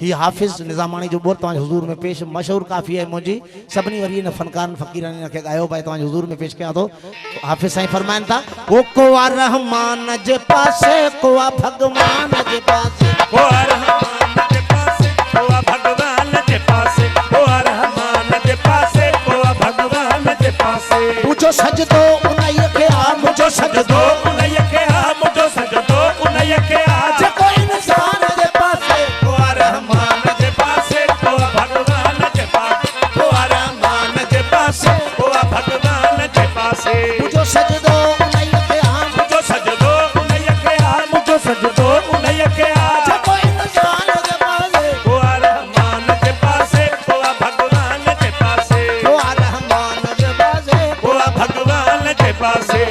ही हाफिज़ निज़ामानी जो बोल तव्हांजे हुज़ूर में पेश मशहूर काफ़ी है मुंहिंजी सभिनी वरी इन फनकारनि फ़क़ीरनि खे ॻायो भाई तव्हांजे हुज़ूर में पेश कयां थो। हाफिज़ साईं फरमाइनि था को रहमान जे पासे को भगवान जे पासे को रहमान जे पासे को भगवान जे पासे को रहमान जे पासे को भगवान जे पासे मुझो सजदो उन्हीअ खे आ मुझो सजदो उन्हीअ खे आ मुझो सजदो उन्हीअ खे आ जेको इंसान जे पासे को रहमान जे पासे को भगवान जे पासे को रहमान जे पासे को भगवान जे पासे मुझो सजदो उन्हीअ खे आ मुझो सजदो उन्हीअ खे आ मुझो सजदो उन्हीअ खे आ जेको इंसान जे पासे को रहमान जे पासे को भगवान जे पासे को रहमान जे पासे को भगवान जे पासे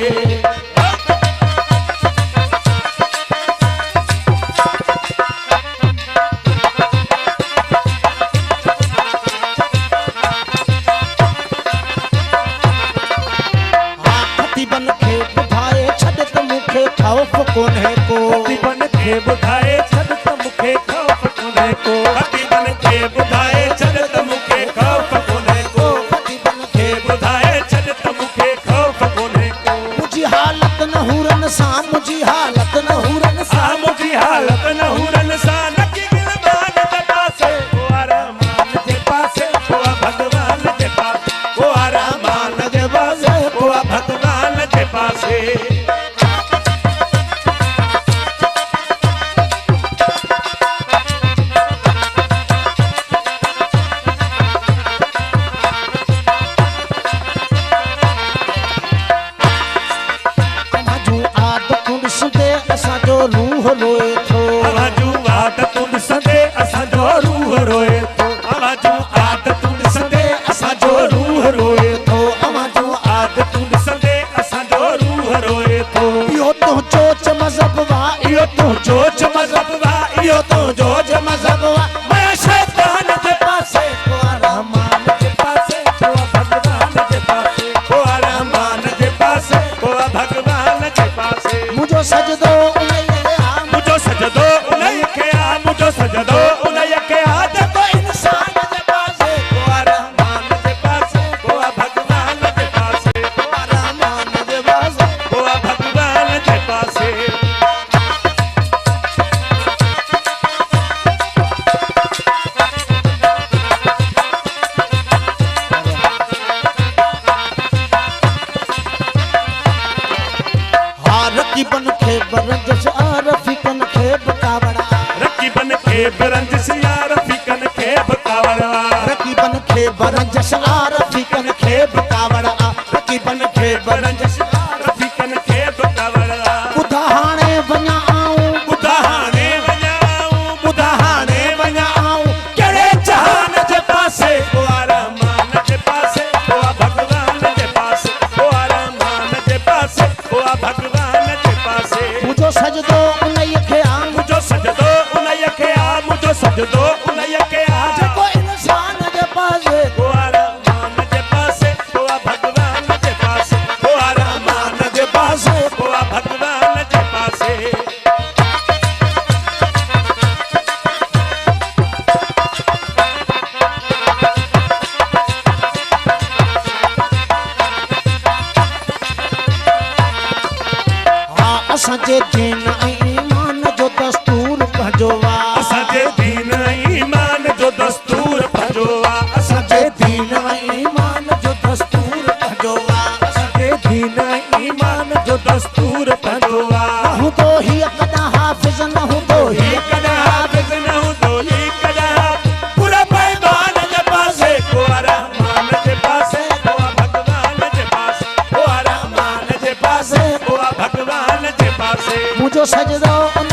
खौफ कोन्हे को खतीबन खे ॿुधाए छॾ त मूंखे खौफ कोन्हे को खतीबन खे ॿुधाए छॾ त मूंखे खौफ कोन्हे को खतीबन खे ॿुधाए छॾ त मूंखे खौफ कोन्हे को मुंहिंजी हालत न हुरनि सां मुंहिंजी हालत न हुरनि सां मुंहिंजी हालत न हुरनि सां नकी गिरबान जे पासे को रहमान जे पासे को भगवान जे पासे को रहमान जे पासे को भगवान जे पासे असांजो रूह रोए थो आवाजूं आदतूं ॾिसंदे असांजो रूह रोए थो आवाजूं आदतूं ॾिसंदे असांजो रूह रोए थो आवाजूं आदतूं ॾिसंदे असांजो रूह रोए थो इहो तुंहिंजो च मज़हब वा इहो तुंहिंजो च मज़हब वा इहो तुंहिंजो च मज़हब वा मैं शैतान जे पासे को रहमान जे पासे को भगवान जे पासे को रहमान जे पासे को भगवान जे पासे मुंहिंजो सजदो मुझो सजदो उन्हीअ खे आ मुझो सजदो उन्हीअ खे आ जेको इंसान जे पासे को रहमान जे पासे को भगवान जे पासे को रहमान जे पासे को भगवान जे पासे रकीबन खे बरंजश रफ़ीकन खे बकावड़ा रकीबन खे बरंजश रफ़ीकन खे बकावड़ा रकीबन खे बरंजश रफ़ीकन खे बकावड़ा रकीबन खे बरंजश रफ़ीकन खे बकावड़ा ॿुधा हाणे वञा आऊं ॿुधा हाणे वञा आऊं ॿुधा हाणे वञा आऊं कहिड़े जहान जे पासे को रहमान जे पासे को भगवान जे पासे को रहमान जे पासे को भगवान जे पासे मुंहिंजो सजदो उन्हीअ खे आ मुंहिंजो सजदो उन्हीअ खे आ मुंहिंजो सजदो उन्हीअ खे आ जेको इंसान जे पासे को रहमान जे पासे को भगवान जे पासे को रहमान जे पासे को भगवान जे पासे असांजे दीन ऐं ईमान जो दस्तूर पंहिंजो वा असांजे दीन ऐं ईमान जो दस्तूर पंहिंजो वा असांजे दीन ऐं ईमान जो दस्तूर पंहिंजो वा असांजे दीन ऐं ईमान जो दस्तूर पंहिंजो वा न हूंदो हीअ कॾहिं हाफ़िज़ न हूंदो हीअ कॾहिं हाफ़िज़ न हूंदो हीअ कॾहिं पूरा पैगान जे पासे को रहमान जे पासे को भगवान जे पासे को रहमान जे पासे को भगवान जे पासे मुंहिंजो सजदो उन